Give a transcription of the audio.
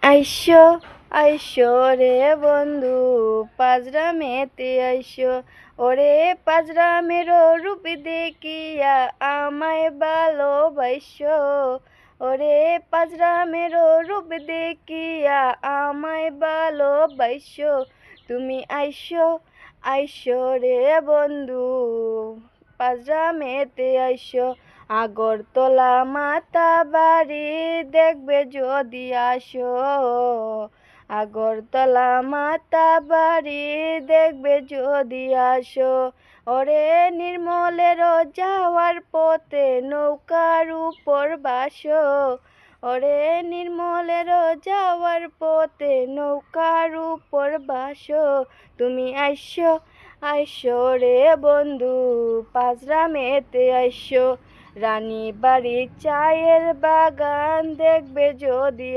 আইসো আইসো রে বন্ধু পাজরামেতে আইসো, ওরে পাজরামের রূপ দেখিয়া আমায় ভালোবাসো, ওরে পাজরামের রূপ দেখিয়া আমায় ভালোবাসো। তুমি আইসো আইসো রে বন্ধু পাজরামেতে আইসো, আগরতলা মাতা বাড়ি দেখবে যদি আসো, আগরতলা মাতা বাড়ি দেখবে যদি আসো। ওরে নির্মলের যাওয়ার পথে নৌকার উপর বাসো, ওরে নির্মলের যাওয়ার পথে নৌকার উপর বাসো। তুমি আইসো আইসো রে বন্ধু পাজরামেতে আইসো, রানী বাড়ি চায়ের বাগান দেখবে যদি